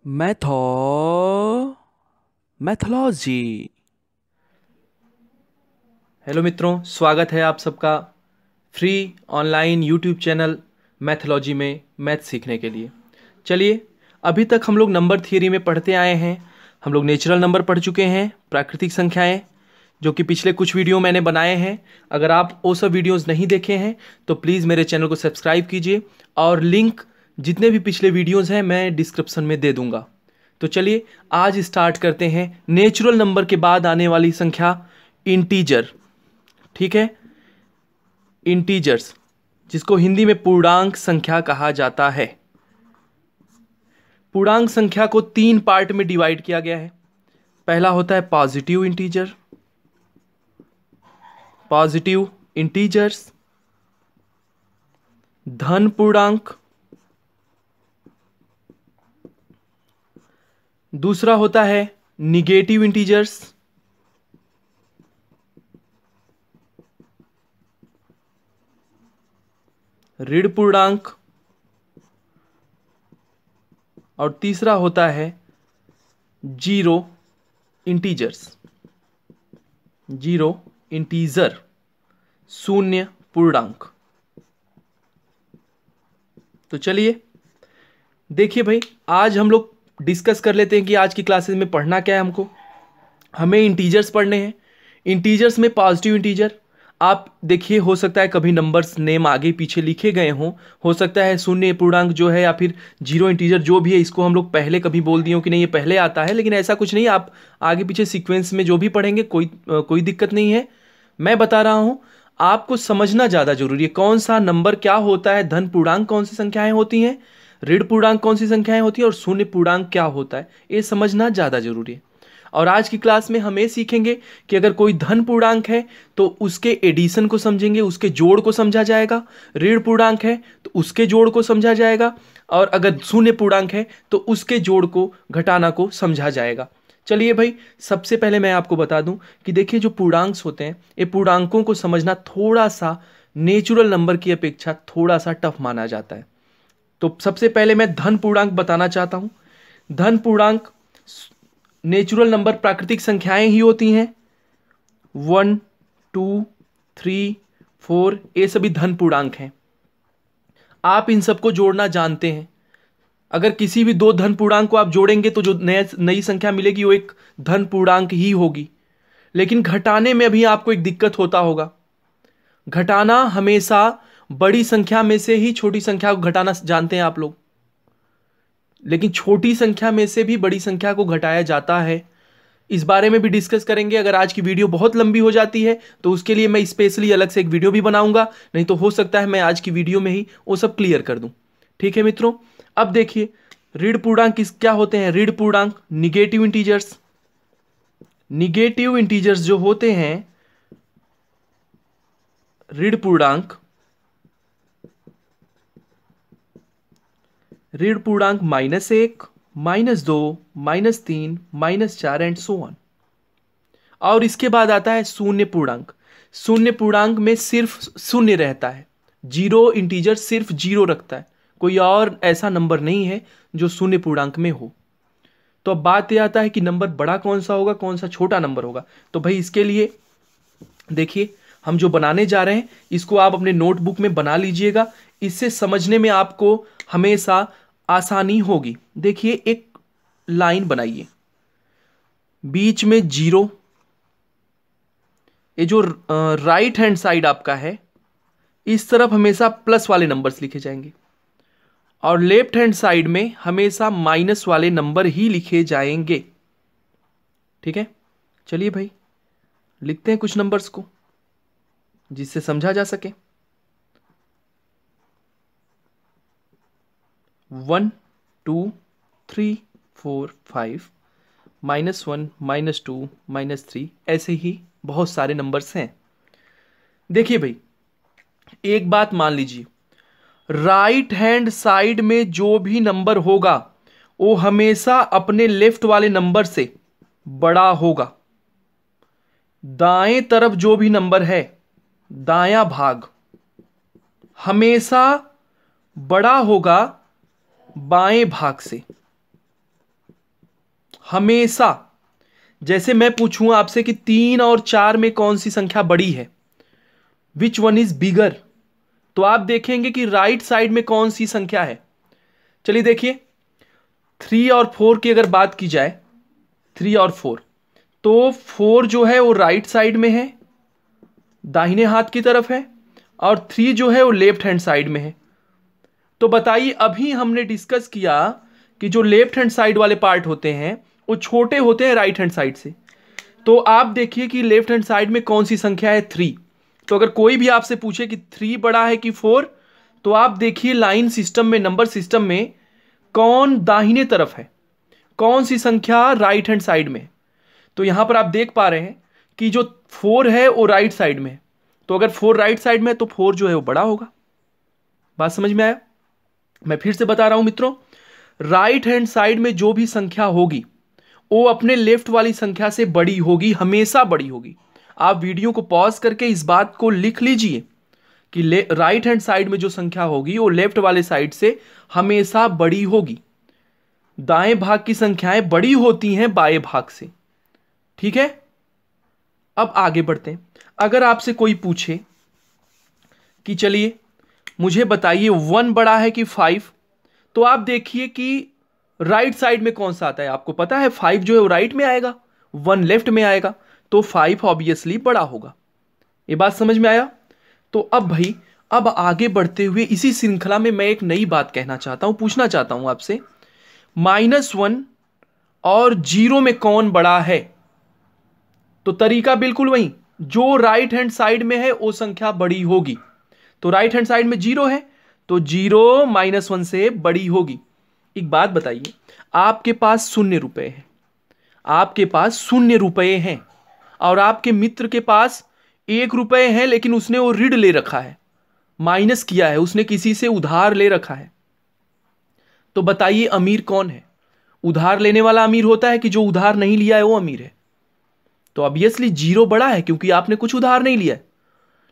मैथो mythology. Hello मित्रों, स्वागत है आप सबका free online YouTube channel Mathology में मैथ सीखने के लिए। चलिए, अभी तक हम लोग नंबर थियरी में पढ़ते आए हैं। हम लोग नेचुरल नंबर पढ़ चुके हैं, प्राकृतिक संख्याएं, जो कि पिछले कुछ वीडियो मैंने बनाए हैं। अगर आप वो सब वीडियोस नहीं देखे हैं तो प्लीज़ मेरे चैनल को सब्सक्राइब कीजिए, और लिंक जितने भी पिछले वीडियोस हैं मैं डिस्क्रिप्शन में दे दूंगा। तो चलिए आज स्टार्ट करते हैं नेचुरल नंबर के बाद आने वाली संख्या इंटीजर। ठीक है, इंटीजर्स, जिसको हिंदी में पूर्णांक संख्या कहा जाता है। पूर्णांक संख्या को तीन पार्ट में डिवाइड किया गया है। पहला होता है पॉजिटिव इंटीजर, पॉजिटिव इंटीजर्स, धन पूर्णांक। दूसरा होता है निगेटिव इंटीजर्स, ऋण पूर्णांक। और तीसरा होता है जीरो इंटीजर्स, जीरो इंटीजर, शून्य पूर्णांक। तो चलिए देखिए भाई, आज हम लोग डिस्कस कर लेते हैं कि आज की क्लासेस में पढ़ना क्या है। हमें इंटीजर्स पढ़ने हैं। इंटीजर्स में पॉजिटिव इंटीजर, आप देखिए, हो सकता है कभी नंबर्स नेम आगे पीछे लिखे गए हों, हो सकता है शून्य पूर्णांक जो है या फिर जीरो इंटीजर जो भी है, इसको हम लोग पहले कभी बोल दिए हो कि नहीं ये पहले आता है, लेकिन ऐसा कुछ नहीं। आप आगे पीछे सीक्वेंस में जो भी पढ़ेंगे कोई दिक्कत नहीं है। मैं बता रहा हूँ, आपको समझना ज़्यादा जरूरी है कौन सा नंबर क्या होता है, धन पूर्णांक कौन सी संख्याएं होती हैं, ऋण पूर्णांक कौन सी संख्याएं होती हैं, और शून्य पूर्णांक क्या होता है, ये समझना ज़्यादा जरूरी है। और आज की क्लास में हम ये सीखेंगे कि अगर कोई धन पूर्णांक है तो उसके एडिशन को समझेंगे, उसके जोड़ को समझा जाएगा। ऋण पूर्णांक है तो उसके जोड़ को समझा जाएगा, और अगर शून्य पूर्णांक है तो उसके जोड़ को घटाना को समझा जाएगा। चलिए भाई, सबसे पहले मैं आपको बता दूं कि देखिए, जो पूर्णांक होते हैं, ये पूर्णांकों को समझना थोड़ा सा नेचुरल नंबर की अपेक्षा थोड़ा सा टफ माना जाता है। तो सबसे पहले मैं धन पूर्णांक बताना चाहता हूं। धन पूर्णांक नेचुरल नंबर, प्राकृतिक संख्याएं ही होती हैं। 1, 2, 3, 4, ये सभी धन पूर्णांक हैं। आप इन सबको जोड़ना जानते हैं। अगर किसी भी दो धन पूर्णांक को आप जोड़ेंगे तो जो नई संख्या मिलेगी वो एक धन पूर्णांक ही होगी। लेकिन घटाने में भी आपको एक दिक्कत होता होगा। घटाना हमेशा बड़ी संख्या में से ही छोटी संख्या को घटाना जानते हैं आप लोग, लेकिन छोटी संख्या में से भी बड़ी संख्या को घटाया जाता है। इस बारे में भी डिस्कस करेंगे। अगर आज की वीडियो बहुत लंबी हो जाती है तो उसके लिए मैं स्पेशली अलग से एक वीडियो भी बनाऊंगा, नहीं तो हो सकता है मैं आज की वीडियो में ही वो सब क्लियर कर दूं। ठीक है मित्रों, अब देखिए ऋण पूर्णांक क्या होते हैं। ऋण पूर्णांक निगेटिव इंटीजर्स, निगेटिव इंटीजर्स जो होते हैं, ऋण पूर्णांक, ऋण पूर्णांक -1, -2, -3, -4 एंड सो ऑन। और इसके बाद आता है शून्य पूर्णांक। शून्य पूर्णांक में सिर्फ शून्य रहता है, जीरो इंटीजर सिर्फ जीरो रखता है, कोई और ऐसा नंबर नहीं है जो शून्य पूर्णांक में हो। तो अब बात यह आता है कि नंबर बड़ा कौन सा होगा, कौन सा छोटा नंबर होगा। तो भाई इसके लिए देखिए, हम जो बनाने जा रहे हैं इसको आप अपने नोटबुक में बना लीजिएगा। इससे समझने में आपको हमेशा आसानी होगी। देखिए, एक लाइन बनाइए, बीच में जीरो। ये जो राइट हैंड साइड आपका है, इस तरफ हमेशा प्लस वाले नंबर्स लिखे जाएंगे, और लेफ्ट हैंड साइड में हमेशा माइनस वाले नंबर ही लिखे जाएंगे। ठीक है, चलिए भाई लिखते हैं कुछ नंबर्स को जिससे समझा जा सके। 1, 2, 3, 4, 5, -1, -2, -3, ऐसे ही बहुत सारे नंबर्स हैं। देखिए भाई, एक बात मान लीजिए, राइट हैंड साइड में जो भी नंबर होगा वो हमेशा अपने लेफ्ट वाले नंबर से बड़ा होगा। दाएं तरफ जो भी नंबर है, दायां भाग हमेशा बड़ा होगा बाएं भाग से। हमेशा, जैसे मैं पूछूं आपसे कि 3 और 4 में कौन सी संख्या बड़ी है, विच वन इज बिगर, तो आप देखेंगे कि राइट साइड में कौन सी संख्या है। चलिए देखिए, 3 और 4 की अगर बात की जाए, 3 और 4, तो 4 जो है वो राइट साइड में है, दाहिने हाथ की तरफ है, और 3 जो है वो लेफ्ट हैंड साइड में है। तो बताइए, अभी हमने डिस्कस किया कि जो लेफ्ट हैंड साइड वाले पार्ट होते हैं वो छोटे होते हैं राइट हैंड साइड से। तो आप देखिए कि लेफ्ट हैंड साइड में कौन सी संख्या है, 3। तो अगर कोई भी आपसे पूछे कि 3 बड़ा है कि 4, तो आप देखिए लाइन सिस्टम में, नंबर सिस्टम में कौन दाहिने तरफ है, कौन सी संख्या राइट हैंड साइड में। तो यहां पर आप देख पा रहे हैं कि जो 4 है वो राइट साइड में है। तो अगर 4 राइट साइड में है तो 4 जो है वो बड़ा होगा। बात समझ में आया? मैं फिर से बता रहा हूं मित्रों, राइट हैंड साइड में जो भी संख्या होगी वो अपने लेफ्ट वाली संख्या से बड़ी होगी, हमेशा बड़ी होगी। आप वीडियो को पॉज करके इस बात को लिख लीजिए कि राइट हैंड साइड में जो संख्या होगी वो लेफ्ट वाले साइड से हमेशा बड़ी होगी। दाएं भाग की संख्याएं बड़ी होती हैं बाएं भाग से। ठीक है, अब आगे बढ़ते हैं। अगर आपसे कोई पूछे कि चलिए मुझे बताइए 1 बड़ा है कि 5, तो आप देखिए कि राइट साइड में कौन सा आता है। आपको पता है 5 जो है वो राइट में आएगा, 1 लेफ्ट में आएगा, तो 5 ऑब्वियसली बड़ा होगा। ये बात समझ में आया? तो अब भाई, अब आगे बढ़ते हुए इसी श्रृंखला में मैं एक नई बात कहना चाहता हूं, पूछना चाहता हूं आपसे, -1 और 0 में कौन बड़ा है? तो तरीका बिल्कुल वही, जो राइट हैंड साइड में है वो संख्या बड़ी होगी। तो राइट हैंड साइड में 0 है तो 0 -1 से बड़ी होगी। एक बात बताइए, आपके पास 0 रुपए है, आपके पास 0 रुपए हैं, और आपके मित्र के पास 1 रुपए है, लेकिन उसने वो ऋण ले रखा है, माइनस किया है, उसने किसी से उधार ले रखा है। तो बताइए अमीर कौन है? उधार लेने वाला अमीर होता है कि जो उधार नहीं लिया है वो अमीर है? तो ऑब्वियसली 0 बड़ा है, क्योंकि आपने कुछ उधार नहीं लिया है।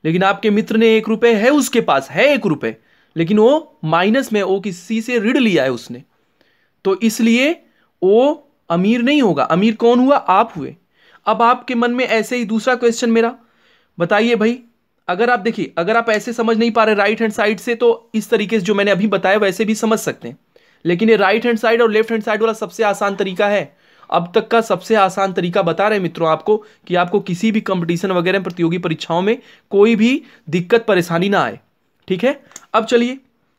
लेकिन आपके मित्र ने 1 रुपए है, उसके पास है 1 रुपए, लेकिन वो माइनस में, वो किसी से ऋण लिया है उसने, तो इसलिए वो अमीर नहीं होगा। अमीर कौन हुआ? आप हुए। अब आपके मन में ऐसे ही दूसरा क्वेश्चन मेरा, बताइए भाई, अगर आप देखिए, अगर आप ऐसे समझ नहीं पा रहे राइट हैंड साइड से, तो इस तरीके से जो मैंने अभी बताया वैसे भी समझ सकते हैं। लेकिन ये राइट हैंड साइड और लेफ्ट हैंड साइड वाला सबसे आसान तरीका है, अब तक का सबसे आसान तरीका बता रहे हैं मित्रों आपको, कि आपको किसी भी कंपटीशन वगैरह प्रतियोगी परीक्षाओं में कोई भी दिक्कत परेशानी ना आए। ठीक है, अब चलिए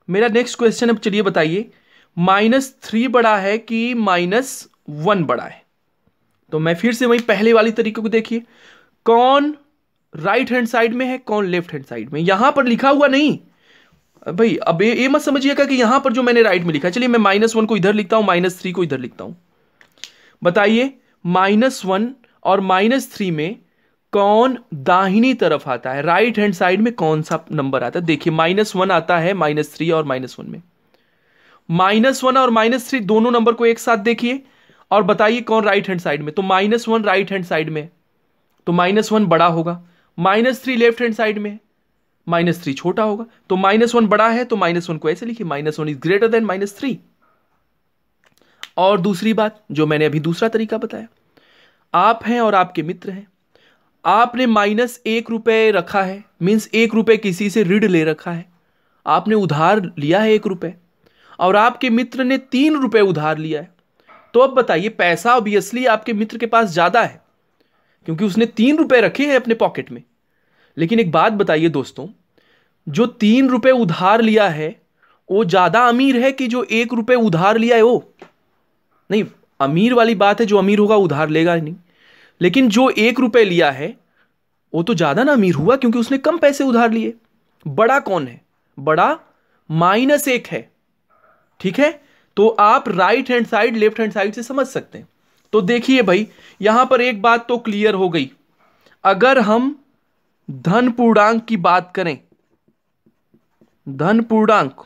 मेरा नेक्स्ट क्वेश्चन, अब चलिए बताइए, -3 बड़ा है कि -1 बड़ा है? तो मैं फिर से वही पहले वाली तरीके को देखिए, कौन राइट हैंड साइड में है, कौन लेफ्ट हैंड साइड में। यहां पर लिखा हुआ नहीं भाई, अब ये मत समझिएगा कि यहां पर जो मैंने राइट में लिखा है, चलिए मैं -1 को इधर लिखता हूं, -3 को इधर लिखता हूं। बताइए -1 और -3 में कौन दाहिनी तरफ आता है, राइट हैंड साइड में कौन सा नंबर आता है? देखिए -1 आता है -3 और -1 में। -1 और -3 दोनों नंबर को एक साथ देखिए और बताइए कौन राइट हैंड साइड में। तो -1 राइट हैंड साइड में, तो -1 बड़ा होगा। -3 लेफ्ट हैंड साइड में, -3 छोटा होगा। तो -1 बड़ा है तो -1 को ऐसे लिखिए, -1 इज ग्रेटर देन -3। और दूसरी बात जो मैंने अभी दूसरा तरीका बताया, आप हैं और आपके मित्र हैं, आपने -1 रुपए रखा है, मीन्स 1 रुपए किसी से ऋण ले रखा है, आपने उधार लिया है 1 रुपए, और आपके मित्र ने 3 रुपए उधार लिया है। तो अब बताइए, पैसा ऑब्वियसली आपके मित्र के पास ज्यादा है, क्योंकि उसने 3 रुपए रखे हैं अपने पॉकेट में। लेकिन एक बात बताइए दोस्तों, जो 3 रुपए उधार लिया है वो ज्यादा अमीर है कि जो 1 रुपए उधार लिया है वो? नहीं, अमीर वाली बात है, जो अमीर होगा उधार लेगा नहीं। लेकिन जो 1 रुपए लिया है वो तो ज्यादा ना अमीर हुआ, क्योंकि उसने कम पैसे उधार लिए। बड़ा कौन है? बड़ा -1 है। ठीक है, तो आप right hand side left hand side से समझ सकते हैं। तो देखिए भाई, यहां पर एक बात तो क्लियर हो गई, अगर हम धन पूर्णांक की बात करें, धन पूर्णांक,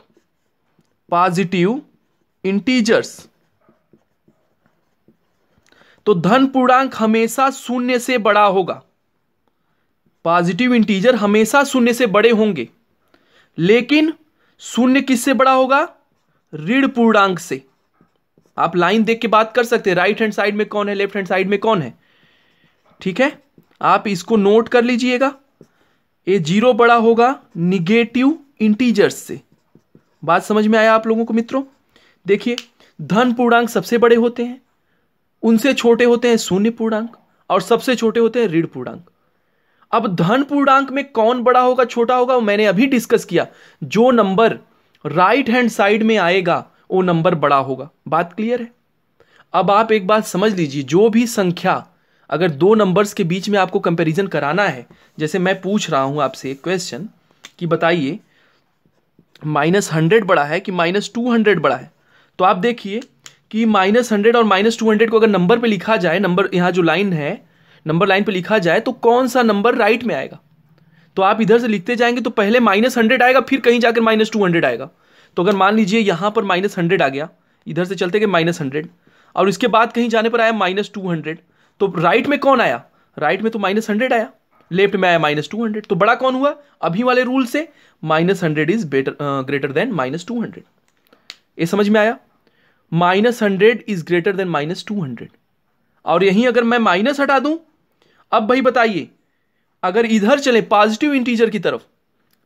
पॉजिटिव इंटीजर्स, तो धन पूर्णांक हमेशा 0 से बड़ा होगा। पॉजिटिव इंटीजर हमेशा 0 से बड़े होंगे, लेकिन 0 किससे बड़ा होगा? ऋण पूर्णांक से। आप लाइन देख के बात कर सकते हैं, राइट हैंड साइड में कौन है, लेफ्ट हैंड साइड में कौन है। ठीक है, आप इसको नोट कर लीजिएगा। ये 0 बड़ा होगा निगेटिव इंटीजर्स से। बात समझ में आया आप लोगों को मित्रों? देखिए, धन पूर्णांक सबसे बड़े होते हैं, उनसे छोटे होते हैं शून्य पूर्णांक, और सबसे छोटे होते हैं ऋण पूर्णांक। अब धन पूर्णांक में कौन बड़ा होगा छोटा होगा, मैंने अभी डिस्कस किया। जो नंबर राइट हैंड साइड में आएगा वो नंबर बड़ा होगा। बात क्लियर है? अब आप एक बात समझ लीजिए, जो भी संख्या अगर दो नंबर्स के बीच में आपको कंपैरिजन कराना है, जैसे मैं पूछ रहा हूं आपसे एक क्वेश्चन कि बताइए -100 बड़ा है कि -200 बड़ा है, तो आप देखिए कि -100 और -200 को अगर नंबर पे लिखा जाए, नंबर यहाँ जो लाइन है नंबर लाइन पे लिखा जाए, तो कौन सा नंबर राइट में आएगा? तो आप इधर से लिखते जाएंगे तो पहले -100 आएगा, फिर कहीं जाकर -200 आएगा। तो अगर मान लीजिए यहाँ पर -100 आ गया, इधर से चलते गए -100, और इसके बाद कहीं जाने पर आया -200, तो राइट में कौन आया? राइट में तो -100 आया, लेफ्ट में आया -200, तो बड़ा कौन हुआ? अभी वाले रूल से -100 इज ग्रेटर देन -200। ये समझ में आया? -100 इज ग्रेटर देन -200। और यहीं अगर मैं माइनस हटा दूं, अब भाई बताइए, अगर इधर चले पॉजिटिव इंटीजर की तरफ,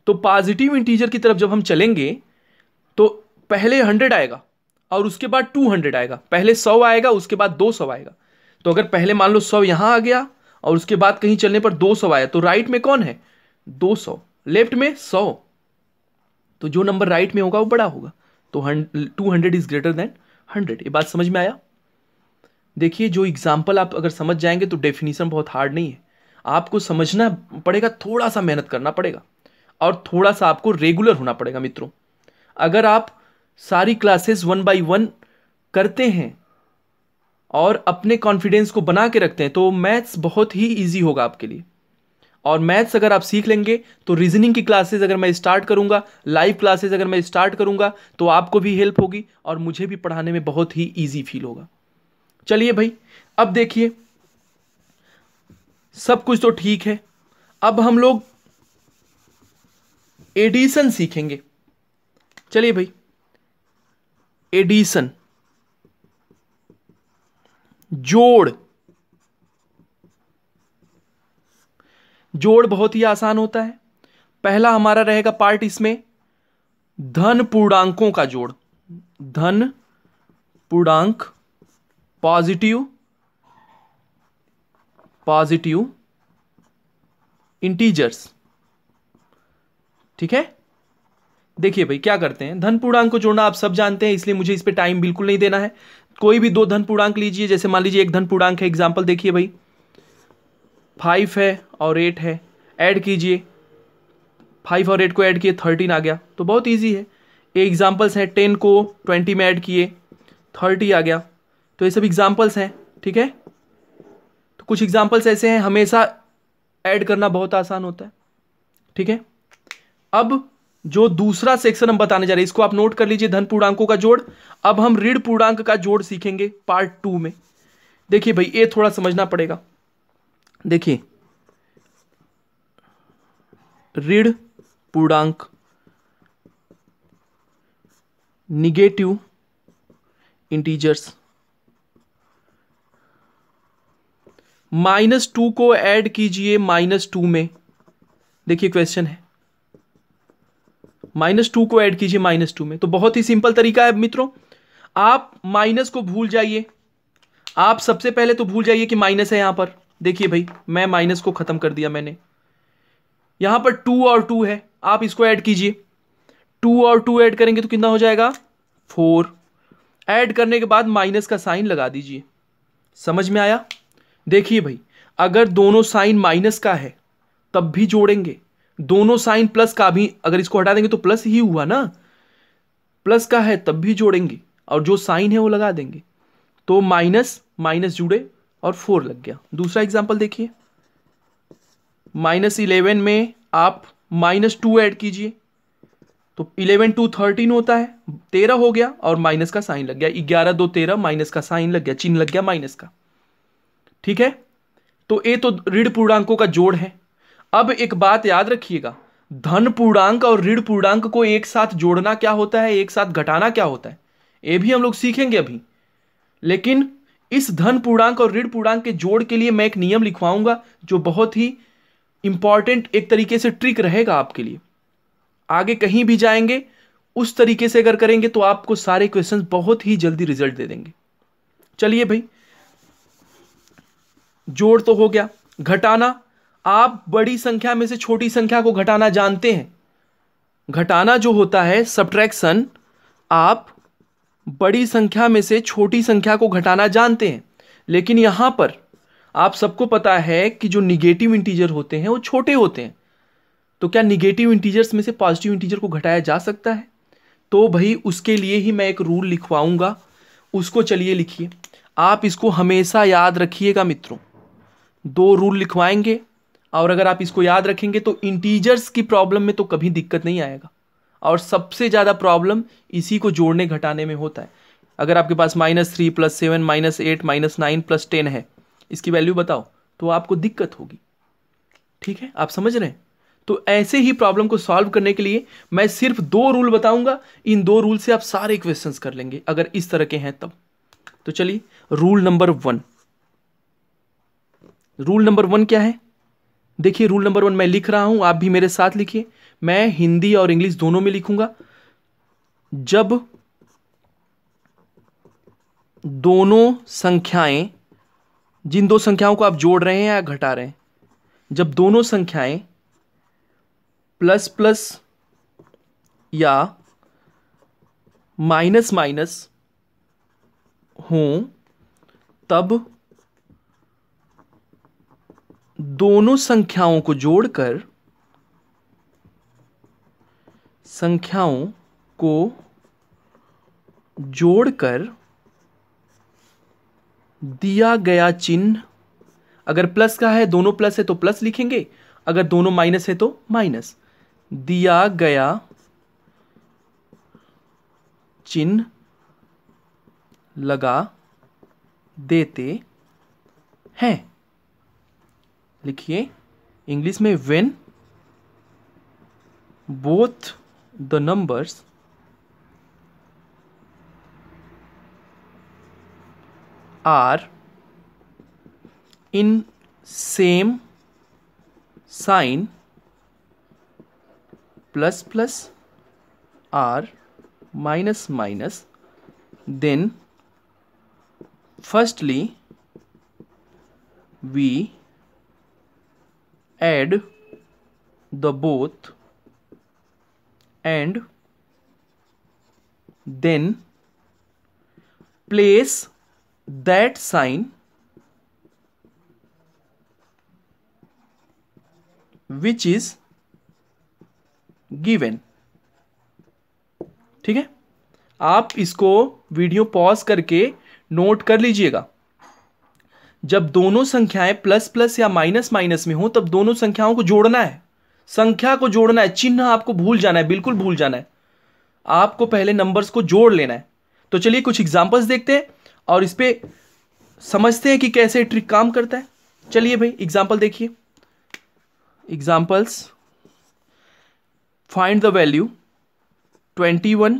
तो पॉजिटिव इंटीजर की तरफ जब हम चलेंगे तो पहले 100 आएगा और उसके बाद 200 आएगा, पहले 100 आएगा उसके बाद 200 आएगा। तो अगर पहले मान लो 100 यहां आ गया और उसके बाद कहीं चलने पर 200 आया, तो राइट में कौन है? 200, लेफ्ट में 100, तो जो नंबर राइट में होगा वो बड़ा होगा। तो 200 इज ग्रेटर देन 100। ये बात समझ में आया? देखिए, जो एग्जाम्पल आप अगर समझ जाएंगे तो डेफिनेशन बहुत हार्ड नहीं है, आपको समझना पड़ेगा, थोड़ा सा मेहनत करना पड़ेगा और थोड़ा सा आपको रेगुलर होना पड़ेगा मित्रों। अगर आप सारी क्लासेस 1 बाय 1 करते हैं और अपने कॉन्फिडेंस को बना के रखते हैं तो मैथ्स बहुत ही ईजी होगा आपके लिए। और मैथ्स अगर आप सीख लेंगे तो रीजनिंग की क्लासेस अगर मैं स्टार्ट करूंगा, लाइव क्लासेस अगर मैं स्टार्ट करूंगा, तो आपको भी हेल्प होगी और मुझे भी पढ़ाने में बहुत ही ईजी फील होगा। चलिए भाई, अब देखिए, सब कुछ तो ठीक है, अब हम लोग एडिशन सीखेंगे। चलिए भाई, एडिशन, जोड़। जोड़ बहुत ही आसान होता है। पहला हमारा रहेगा पार्ट इसमें धन पूर्णांकों का जोड़। धन पूर्णांक, पॉजिटिव इंटीजर्स। ठीक है, देखिए भाई क्या करते हैं, धन पूर्णांक को जोड़ना आप सब जानते हैं, इसलिए मुझे इस पे टाइम बिल्कुल नहीं देना है। कोई भी दो धन पूर्णांक लीजिए, जैसे मान लीजिए एक धन पूर्णांक है, एग्जांपल देखिए भाई 5 है और 8 है, ऐड कीजिए, 5 और 8 को ऐड किए 13 आ गया, तो बहुत इजी है। ये एग्जांपल्स हैं, 10 को 20 में ऐड किए 30 आ गया, तो ये सब एग्जांपल्स हैं। ठीक है, तो कुछ एग्जांपल्स ऐसे हैं, हमेशा ऐड करना बहुत आसान होता है। ठीक है, अब जो दूसरा सेक्शन हम बताने जा रहे हैं, इसको आप नोट कर लीजिए, धन पूर्णांकों का जोड़। अब हम ऋण पूर्णांक का जोड़ सीखेंगे पार्ट 2 में। देखिए भाई, ये थोड़ा समझना पड़ेगा। देखिए, ऋण पूर्णांक, निगेटिव इंटीजर्स, -2 को ऐड कीजिए -2 में। देखिए क्वेश्चन है, -2 को ऐड कीजिए -2 में, तो बहुत ही सिंपल तरीका है मित्रों। आप माइनस को भूल जाइए, आप सबसे पहले तो भूल जाइए कि माइनस है यहां पर। देखिए भाई, मैं माइनस को खत्म कर दिया मैंने, यहां पर 2 और 2 है, आप इसको ऐड कीजिए। 2 और 2 ऐड करेंगे तो कितना हो जाएगा? 4। ऐड करने के बाद माइनस का साइन लगा दीजिए। समझ में आया? देखिए भाई, अगर दोनों साइन माइनस का है तब भी जोड़ेंगे, दोनों साइन प्लस का भी, अगर इसको हटा देंगे तो प्लस ही हुआ ना, प्लस का है तब भी जोड़ेंगे और जो साइन है वो लगा देंगे, तो माइनस माइनस जुड़े और 4 लग गया। दूसरा एग्जांपल देखिए, -11 में आप -2 ऐड कीजिए, तो 11 2 13 होता है, 13 हो गया और माइनस का साइन लग गया, 11 2 13, माइनस का साइन लग गया, चिन्ह लग गया माइनस का। ठीक है, तो ये तो ऋण पूर्णांकों का जोड़ है। अब एक बात याद रखिएगा, धन पूर्णांक और ऋण पूर्णांक को एक साथ जोड़ना क्या होता है, एक साथ घटाना क्या होता है, ये भी हम लोग सीखेंगे अभी। लेकिन इस धन पूर्णांक और ऋण पूर्णांक के जोड़ के लिए मैं एक नियम लिखवाऊंगा जो बहुत ही इंपॉर्टेंट एक तरीके से ट्रिक रहेगा आपके लिए। आगे कहीं भी जाएंगे उस तरीके से अगर करेंगे तो आपको सारे क्वेश्चंस बहुत ही जल्दी रिजल्ट दे देंगे। चलिए भाई, जोड़ तो हो गया। घटाना, आप बड़ी संख्या में से छोटी संख्या को घटाना जानते हैं। घटाना जो होता है सब्ट्रैक्शन, आप बड़ी संख्या में से छोटी संख्या को घटाना जानते हैं। लेकिन यहां पर आप सबको पता है कि जो निगेटिव इंटीजर होते हैं वो छोटे होते हैं। तो क्या निगेटिव इंटीजर्स में से पॉजिटिव इंटीजर को घटाया जा सकता है? तो भाई उसके लिए ही मैं एक रूल लिखवाऊंगा, उसको चलिए लिखिए। आप इसको हमेशा याद रखिएगा मित्रों। 2 रूल लिखवाएंगे और अगर आप इसको याद रखेंगे तो इंटीजर्स की प्रॉब्लम में तो कभी दिक्कत नहीं आएगा। और सबसे ज़्यादा प्रॉब्लम इसी को जोड़ने घटाने में होता है। अगर आपके पास -3 + 7 -8 -9 + 10 है, इसकी वैल्यू बताओ, तो आपको दिक्कत होगी। ठीक है, आप समझ रहे हैं? तो ऐसे ही प्रॉब्लम को सॉल्व करने के लिए मैं सिर्फ 2 रूल बताऊंगा। इन 2 रूल से आप सारे क्वेश्चंस कर लेंगे अगर इस तरह के हैं तब। तो चलिए, रूल नंबर 1। रूल नंबर 1 क्या है? देखिए, रूल नंबर 1 मैं लिख रहा हूं, आप भी मेरे साथ लिखिए। मैं हिंदी और इंग्लिश दोनों में लिखूंगा। जब दोनों संख्याएं, जिन 2 संख्याओं को आप जोड़ रहे हैं या घटा रहे हैं, जब दोनों संख्याएं प्लस प्लस या माइनस माइनस हों, तब दोनों संख्याओं को जोड़कर दिया गया चिन्ह, अगर प्लस का है, दोनों प्लस है तो प्लस लिखेंगे, अगर दोनों माइनस है तो माइनस, दिया गया चिन्ह लगा देते हैं। लिखिए इंग्लिश में, when both the numbers are in same sign, plus plus or minus minus, then firstly we add the both and then place that sign which is given। ठीक है, आप इसको वीडियो पॉज करके नोट कर लीजिएगा। जब दोनों संख्याएं प्लस प्लस या माइनस माइनस में हो तब दोनों संख्याओं को जोड़ना है, संख्या को जोड़ना है, चिन्ह आपको भूल जाना है, बिल्कुल भूल जाना है। आपको पहले नंबर्स को जोड़ लेना है। तो चलिए कुछ एग्जांपल्स देखते हैं और इस पे समझते हैं कि कैसे ट्रिक काम करता है। चलिए भाई, एग्जांपल देखिए। Examples, find the value 21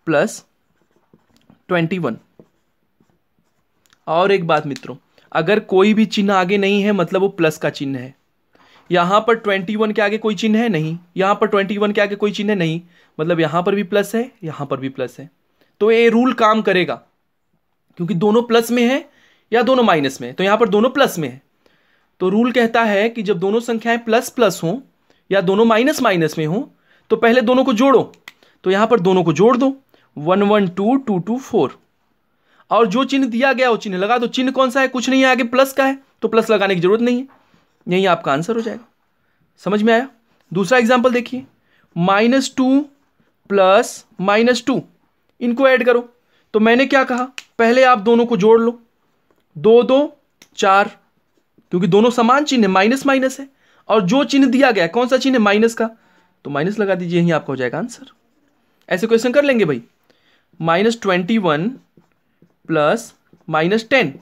+ 21। और एक बात मित्रों, अगर कोई भी चिन्ह आगे नहीं है मतलब वो प्लस का चिन्ह है। यहां पर 21 के आगे कोई चिन्ह है नहीं, यहां पर 21 के आगे कोई चिन्ह है नहीं, मतलब यहां पर भी प्लस है, यहां पर भी प्लस है। तो ये रूल काम करेगा क्योंकि दोनों प्लस में है या दोनों माइनस में है। तो यहां पर दोनों प्लस में है, तो रूल कहता है कि जब दोनों संख्याएं प्लस प्लस हों या दोनों माइनस माइनस में हों तो पहले दोनों को जोड़ो। तो यहां पर दोनों को जोड़ दो, 1 1 2 2 2 4, और जो चिन्ह दिया गया वो चिन्ह लगा दो। चिन्ह कौन सा है? कुछ नहीं है, आगे प्लस का है तो प्लस लगाने की जरूरत नहीं है। यही आपका आंसर हो जाएगा। समझ में आया? दूसरा एग्जाम्पल देखिए, -2 + -2, इनको ऐड करो। तो मैंने क्या कहा, पहले आप दोनों को जोड़ लो, 2 2 4, क्योंकि दोनों समान चिन्ह है, माइनस माइनस है, और जो चिन्ह दिया गया कौन सा चिन्ह है? माइनस का, तो माइनस लगा दीजिए, यही आपका हो जाएगा आंसर। ऐसे क्वेश्चन कर लेंगे भाई। -21 + -10,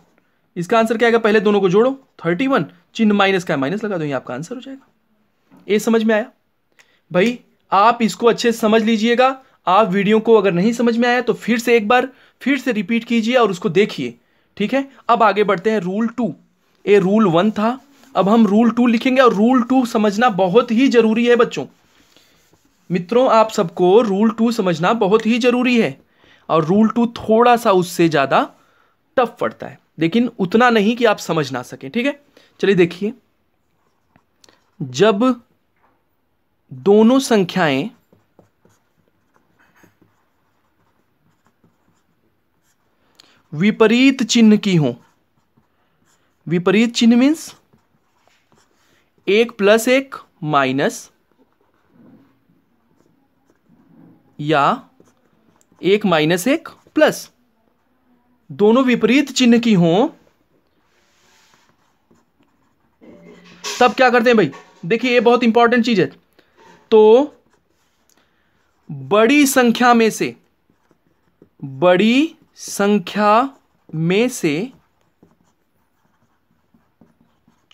इसका आंसर क्या आएगा? पहले दोनों को जोड़ो, 31, चिन्ह माइनस का है, माइनस लगा दो, यही आपका आंसर हो जाएगा। ये समझ में आया भाई? आप इसको अच्छे से समझ लीजिएगा आप वीडियो को अगर नहीं समझ में आया तो फिर से एक बार फिर से रिपीट कीजिए और उसको देखिए, ठीक है। अब आगे बढ़ते हैं। रूल 2, ये रूल 1 था, अब हम रूल 2 लिखेंगे और रूल 2 समझना बहुत ही जरूरी है बच्चों। मित्रों, आप सबको रूल 2 समझना बहुत ही जरूरी है, और रूल 2 थोड़ा सा उससे ज्यादा टफ पड़ता है, लेकिन उतना नहीं कि आप समझ ना सकें, ठीक है। चलिए देखिए, जब दोनों संख्याएं विपरीत चिन्ह की हों, विपरीत चिन्ह मीन्स 1 + 1 माइनस, या 1 - 1 प्लस, दोनों विपरीत चिन्ह की हों, तब क्या करते हैं भाई? देखिए, ये बहुत इंपॉर्टेंट चीज है। तो बड़ी संख्या में से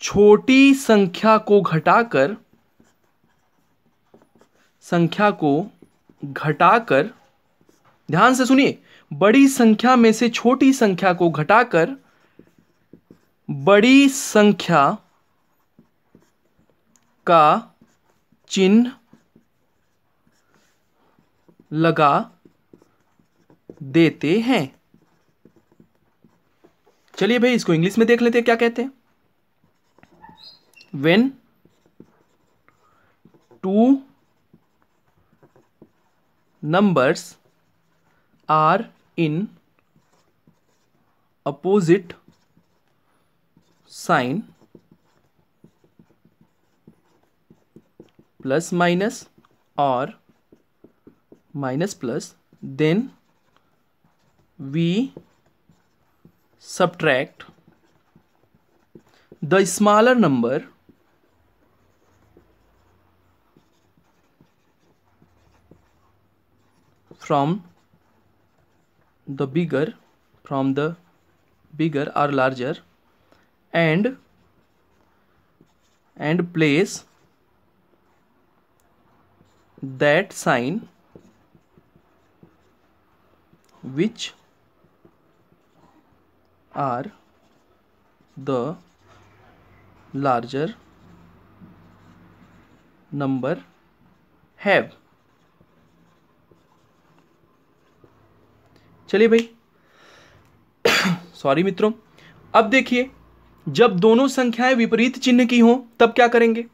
छोटी संख्या को घटाकर, ध्यान से सुनिए, बड़ी संख्या में से छोटी संख्या को घटाकर बड़ी संख्या का चिन्ह लगा देते हैं। चलिए भाई, इसको इंग्लिश में देख लेते हैं क्या कहते हैं। When 2 numbers are in opposite sign, plus minus or minus plus, then we subtract the smaller number from the bigger or larger, and place that sign which are the larger number have। चलिए भाई, sorry मित्रों, अब देखिए, जब दोनों संख्याएं विपरीत चिन्ह की हों तब क्या करेंगे?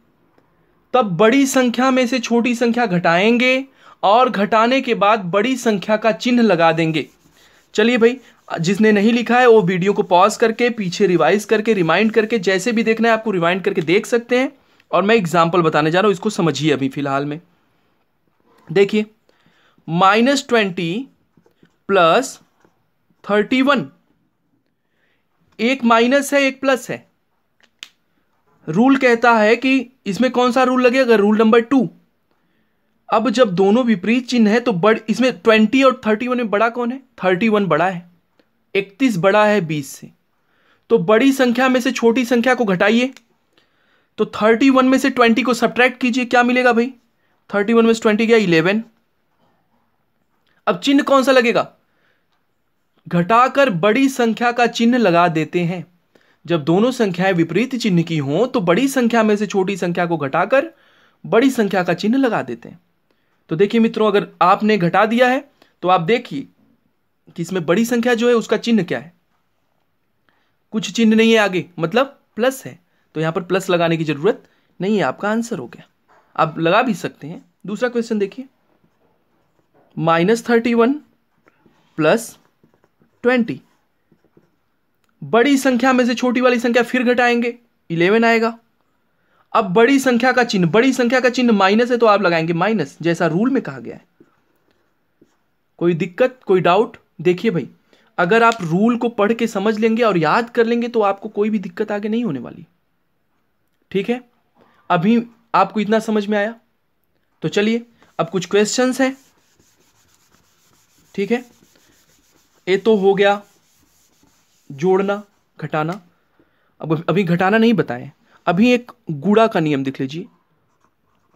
तब बड़ी संख्या में से छोटी संख्या घटाएंगे और घटाने के बाद बड़ी संख्या का चिन्ह लगा देंगे। चलिए भाई, जिसने नहीं लिखा है वो वीडियो को पॉज करके पीछे रिवाइज करके रिमाइंड करके, जैसे भी देखना है आपको रिवाइंड करके देख सकते हैं, और मैं एग्जाम्पल बताने जा रहा हूं, इसको समझिए अभी फिलहाल में। देखिए, -20 + 31, एक माइनस है एक प्लस है। रूल कहता है कि इसमें कौन सा रूल लगेगा? Rule number 2। अब जब दोनों विपरीत चिन्ह है तो इसमें 20 और 31 में बड़ा कौन है? 31 बड़ा है, 31 बड़ा है 20 से। तो बड़ी संख्या में से छोटी संख्या को घटाइए, तो 31 में से 20 को सब्ट्रैक्ट कीजिए, क्या मिलेगा भाई? 31 में से 20 गया 11। अब चिन्ह कौन सा लगेगा? घटाकर बड़ी संख्या का चिन्ह लगा देते हैं। जब दोनों संख्याएं विपरीत चिन्ह की हों तो बड़ी संख्या में से छोटी संख्या को घटाकर बड़ी संख्या का चिन्ह लगा देते हैं। तो देखिए मित्रों, अगर आपने घटा दिया है तो आप देखिए कि इसमें बड़ी संख्या जो है उसका चिन्ह क्या है? कुछ चिन्ह नहीं है आगे, मतलब प्लस है, तो यहां पर प्लस लगाने की जरूरत नहीं है। आपका आंसर हो गया, आप लगा भी सकते हैं। दूसरा क्वेश्चन देखिए, -31 + 20, बड़ी संख्या में से छोटी वाली संख्या फिर घटाएंगे, 11 आएगा। अब बड़ी संख्या का चिन्ह माइनस है तो आप लगाएंगे माइनस, जैसा रूल में कहा गया है। कोई दिक्कत, कोई डाउट? देखिए भाई, अगर आप रूल को पढ़ के समझ लेंगे और याद कर लेंगे तो आपको कोई भी दिक्कत आगे नहीं होने वाली, ठीक है। अभी आपको इतना समझ में आया? तो चलिए, अब कुछ क्वेश्चंस हैं, ठीक है। ये तो हो गया जोड़ना घटाना। अब अभी घटाना नहीं बताएं, अभी एक गुणा का नियम देख लीजिए,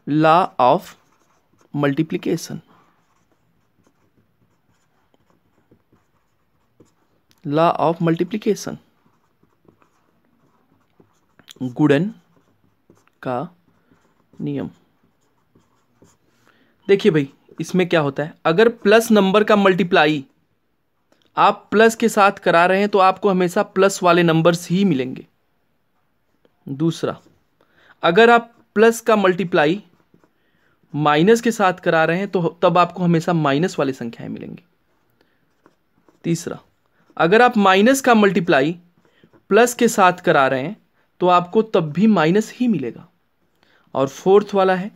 law of multiplication. Law of multiplication, गुणन का नियम। देखिए भाई इसमें क्या होता है, अगर प्लस नंबर का मल्टीप्लाई आप प्लस के साथ करा रहे हैं तो आपको हमेशा प्लस वाले नंबर्स ही मिलेंगे। दूसरा, अगर आप प्लस का मल्टीप्लाई माइनस के साथ करा रहे हैं तो तब आपको हमेशा माइनस वाली संख्याएं मिलेंगी। तीसरा, अगर आप माइनस का मल्टीप्लाई प्लस के साथ करा रहे हैं तो आपको तब भी माइनस ही मिलेगा। और फोर्थ वाला है,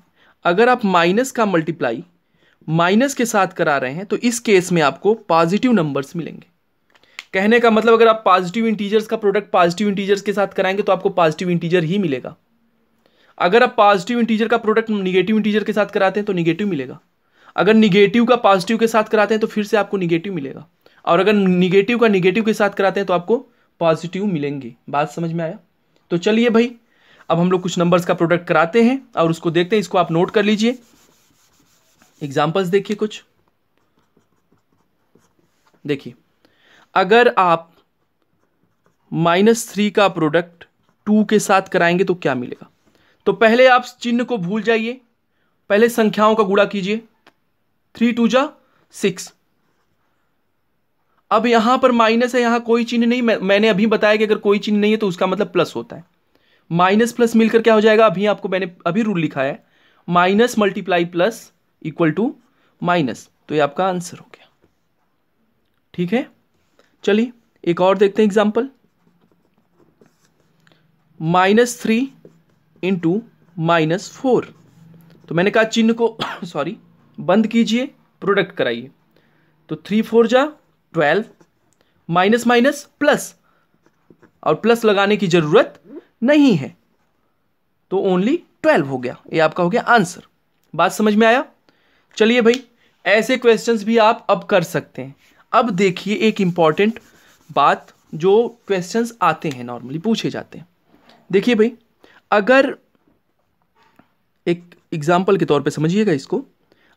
अगर आप माइनस का मल्टीप्लाई माइनस के साथ करा रहे हैं तो इस केस में आपको पॉजिटिव नंबर्स मिलेंगे। कहने का मतलब अगर आप पॉजिटिव इंटीजर्स का प्रोडक्ट पॉजिटिव इंटीजर्स के साथ कराएंगे तो आपको पॉजिटिव इंटीजर ही मिलेगा। अगर आप पॉजिटिव इंटीजर का प्रोडक्ट निगेटिव इंटीजर के साथ कराते हैं तो निगेटिव मिलेगा। अगर निगेटिव का पॉजिटिव के साथ कराते हैं तो फिर से आपको निगेटिव मिलेगा। और अगर निगेटिव का निगेटिव के साथ कराते हैं तो आपको पॉजिटिव मिलेंगे। बात समझ में आया? तो चलिए भाई अब हम लोग कुछ नंबर्स का प्रोडक्ट कराते हैं और उसको देखते हैं। इसको आप नोट कर लीजिए, एग्जाम्पल्स देखिए कुछ। देखिए, अगर आप -3 का प्रोडक्ट 2 के साथ कराएंगे तो क्या मिलेगा? तो पहले आप चिन्ह को भूल जाइए, पहले संख्याओं का गुणा कीजिए। 3 2 जा 6। अब यहां पर माइनस है, यहां कोई चिन्ह नहीं। मैंने अभी बताया कि अगर कोई चिन्ह नहीं है तो उसका मतलब प्लस होता है। माइनस प्लस मिलकर क्या हो जाएगा? अभी आपको मैंने अभी रूल लिखा है, minus multiply plus equal to minus. तो ये आपका आंसर हो गया। ठीक है, चलिए एक और देखते हैं एग्जाम्पल। -3 इंटू -4। तो मैंने कहा चिन्ह को सॉरी बंद कीजिए, प्रोडक्ट कराइए। तो 3 4 जा 12, माइनस माइनस प्लस, और प्लस लगाने की जरूरत नहीं है तो ओनली 12 हो गया। ये आपका हो गया आंसर। बात समझ में आया? चलिए भाई ऐसे क्वेश्चंस भी आप अब कर सकते हैं। अब देखिए एक इंपॉर्टेंट बात जो क्वेश्चंस आते हैं, नॉर्मली पूछे जाते हैं। देखिए भाई, अगर एक एग्जाम्पल के तौर पे समझिएगा इसको,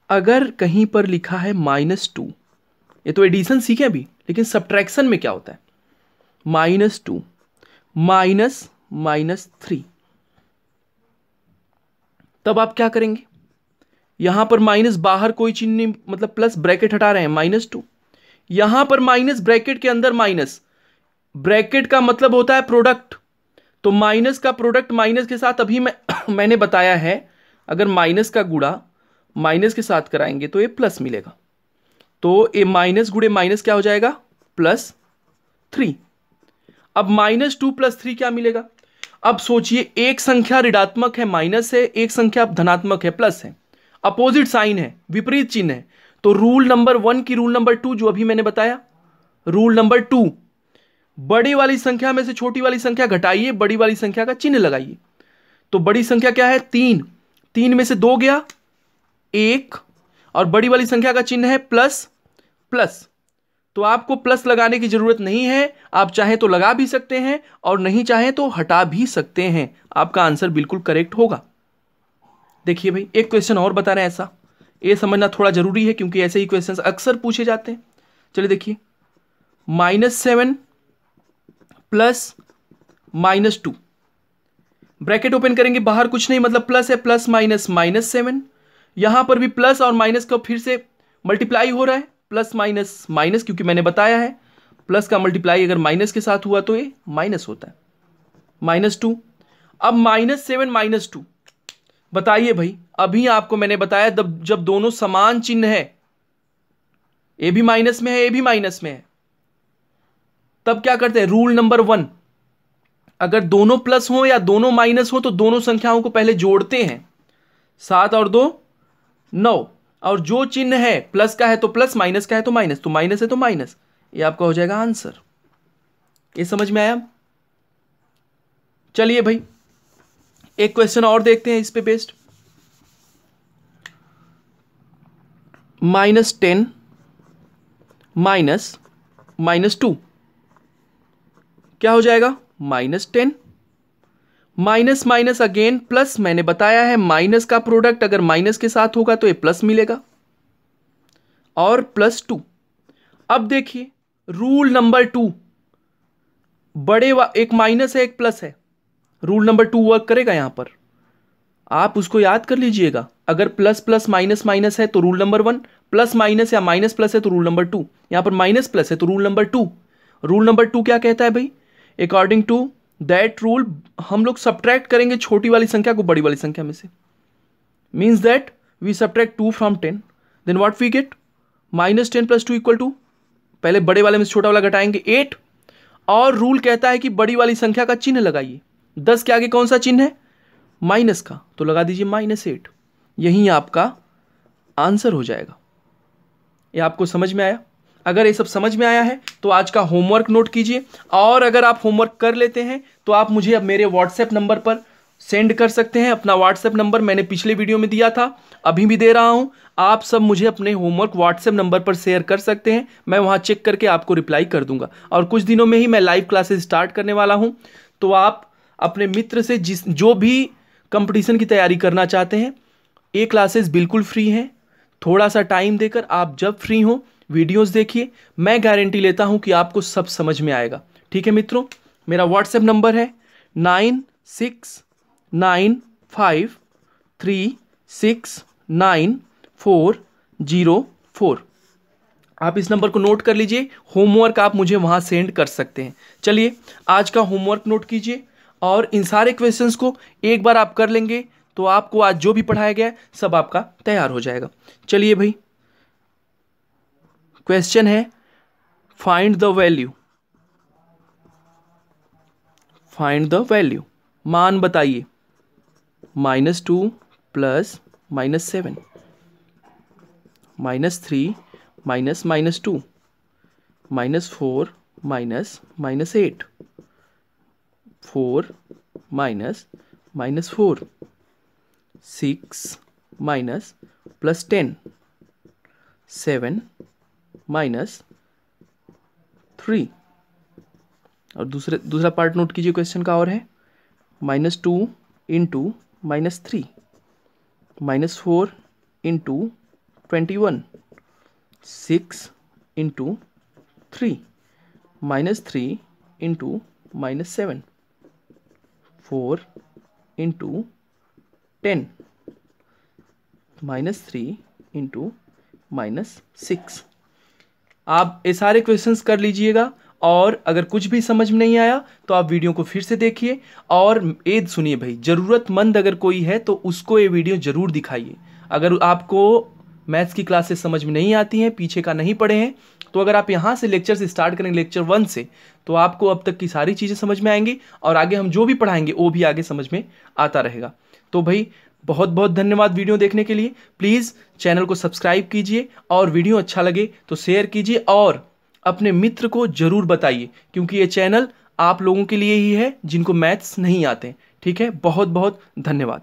अगर कहीं पर लिखा है -2, ये तो एडिशन सीखे अभी, लेकिन सब्ट्रैक्शन में क्या होता है? -2 -3, तब आप क्या करेंगे? यहां पर माइनस बाहर कोई चिन्ह नहीं, मतलब प्लस ब्रैकेट हटा रहे हैं, -2। यहां पर माइनस ब्रैकेट के अंदर माइनस, ब्रैकेट का मतलब होता है प्रोडक्ट। तो माइनस का प्रोडक्ट माइनस के साथ अभी मैंने बताया है, अगर माइनस का गुणा माइनस के साथ कराएंगे तो ये प्लस मिलेगा। तो ये माइनस गुणे माइनस क्या हो जाएगा? +3। अब -2 + 3 क्या मिलेगा? अब सोचिए, एक संख्या ऋणात्मक है माइनस है, एक संख्या धनात्मक है प्लस है, अपोजिट साइन है, विपरीत चिन्ह है। तो रूल नंबर 1 की रूल नंबर 2 जो अभी मैंने बताया, रूल नंबर 2, बड़ी वाली संख्या में से छोटी वाली संख्या घटाइए, बड़ी वाली संख्या का चिन्ह लगाइए। तो बड़ी संख्या क्या है? 3, 3 में से 2 गया 1, और बड़ी वाली संख्या का चिन्ह है प्लस प्लस। तो आपको प्लस लगाने की जरूरत नहीं है, आप चाहें तो लगा भी सकते हैं और नहीं चाहें तो हटा भी सकते हैं। आपका आंसर बिल्कुल करेक्ट होगा। देखिए भाई एक क्वेश्चन और बता रहे हैं ऐसा, ये समझना थोड़ा जरूरी है क्योंकि ऐसे ही क्वेश्चन अक्सर पूछे जाते हैं। चलिए देखिए, -7 प्लस -2, ब्रैकेट ओपन करेंगे, बाहर कुछ नहीं, मतलब प्लस है, प्लस माइनस -7। यहां पर भी प्लस और माइनस का फिर से मल्टीप्लाई हो रहा है, प्लस माइनस माइनस, क्योंकि मैंने बताया है प्लस का मल्टीप्लाई अगर माइनस के साथ हुआ तो ये माइनस होता है, -2। अब -7 -2, बताइए भाई, अभी आपको मैंने बताया जब दोनों समान चिन्ह है, ए भी माइनस में है ए भी माइनस में है, तब क्या करते हैं? रूल नंबर 1, अगर दोनों प्लस हो या दोनों माइनस हो तो दोनों संख्याओं को पहले जोड़ते हैं, 7 और 2 9, और जो चिन्ह है प्लस का है तो प्लस, माइनस का है तो माइनस, तो माइनस है तो माइनस। ये आपका हो जाएगा आंसर। ये समझ में आया? चलिए भाई एक क्वेश्चन और देखते हैं इस पे बेस्ड। -10 -2 क्या हो जाएगा? -10, माइनस माइनस अगेन प्लस। मैंने बताया है माइनस का प्रोडक्ट अगर माइनस के साथ होगा तो ये प्लस मिलेगा, और +2। अब देखिए रूल नंबर 2, एक माइनस है एक प्लस है, रूल नंबर 2 वर्क करेगा यहां पर, आप उसको याद कर लीजिएगा। अगर प्लस प्लस माइनस माइनस है तो रूल नंबर 1, प्लस माइनस या माइनस प्लस है तो रूल नंबर 2, यहां पर माइनस प्लस है तो रूल नंबर 2। रूल नंबर 2 क्या कहता है भाई? अकॉर्डिंग टू दैट रूल हम लोग सब्ट्रैक्ट करेंगे छोटी वाली संख्या को बड़ी वाली संख्या में से, means that we subtract 2 from 10, then what we get, -10 + 2 equal to, पहले बड़े वाले में से छोटा वाला घटाएंगे 8, और रूल कहता है कि बड़ी वाली संख्या का चिन्ह लगाइए। 10 के आगे कौन सा चिन्ह है? माइनस का, तो लगा दीजिए -8। यही आपका आंसर हो जाएगा। ये आपको समझ में आया? अगर ये सब समझ में आया है तो आज का होमवर्क नोट कीजिए, और अगर आप होमवर्क कर लेते हैं तो आप मुझे अब मेरे व्हाट्सएप नंबर पर सेंड कर सकते हैं। अपना व्हाट्सएप नंबर मैंने पिछले वीडियो में दिया था, अभी भी दे रहा हूं। आप सब मुझे अपने होमवर्क व्हाट्सएप नंबर पर शेयर कर सकते हैं, मैं वहां चेक करके आपको रिप्लाई कर दूंगा। और कुछ दिनों में ही मैं लाइव क्लासेस स्टार्ट करने वाला हूं, तो आप अपने मित्र से जो भी कंपटीशन की तैयारी करना चाहते हैं, ये क्लासेस बिल्कुल फ्री हैं। थोड़ा सा टाइम देकर आप जब फ्री हो वीडियोस देखिए, मैं गारंटी लेता हूं कि आपको सब समझ में आएगा। ठीक है मित्रों, मेरा व्हाट्सएप नंबर है 9695369404। आप इस नंबर को नोट कर लीजिए, होमवर्क आप मुझे वहां सेंड कर सकते हैं। चलिए आज का होमवर्क नोट कीजिए, और इन सारे क्वेश्चंस को एक बार आप कर लेंगे तो आपको आज जो भी पढ़ाया गया है सब आपका तैयार हो जाएगा। चलिए भाई, क्वेश्चन है find the value, find the value, मान बताइए। -2 + -7, -3 - -2, -4 - -8, 4 - -4, 6 - +10, 7 -3। और दूसरा पार्ट नोट कीजिए क्वेश्चन का, और है -2 × -3, -4 × 21, 6 × 3, -3 × -7, 4 × 10, -3 × -6। आप ये सारे क्वेश्चंस कर लीजिएगा, और अगर कुछ भी समझ में नहीं आया तो आप वीडियो को फिर से देखिए। और ये सुनिए भाई, ज़रूरतमंद अगर कोई है तो उसको ये वीडियो ज़रूर दिखाइए। अगर आपको मैथ्स की क्लासेस समझ में नहीं आती हैं, पीछे का नहीं पढ़े हैं, तो अगर आप यहाँ से लेक्चर से स्टार्ट करेंगे, लेक्चर 1 से, तो आपको अब तक की सारी चीज़ें समझ में आएंगी, और आगे हम जो भी पढ़ाएंगे वो भी आगे समझ में आता रहेगा। तो भाई बहुत बहुत धन्यवाद वीडियो देखने के लिए। प्लीज़ चैनल को सब्सक्राइब कीजिए, और वीडियो अच्छा लगे तो शेयर कीजिए, और अपने मित्र को जरूर बताइए, क्योंकि ये चैनल आप लोगों के लिए ही है जिनको मैथ्स नहीं आते। ठीक है, बहुत बहुत धन्यवाद।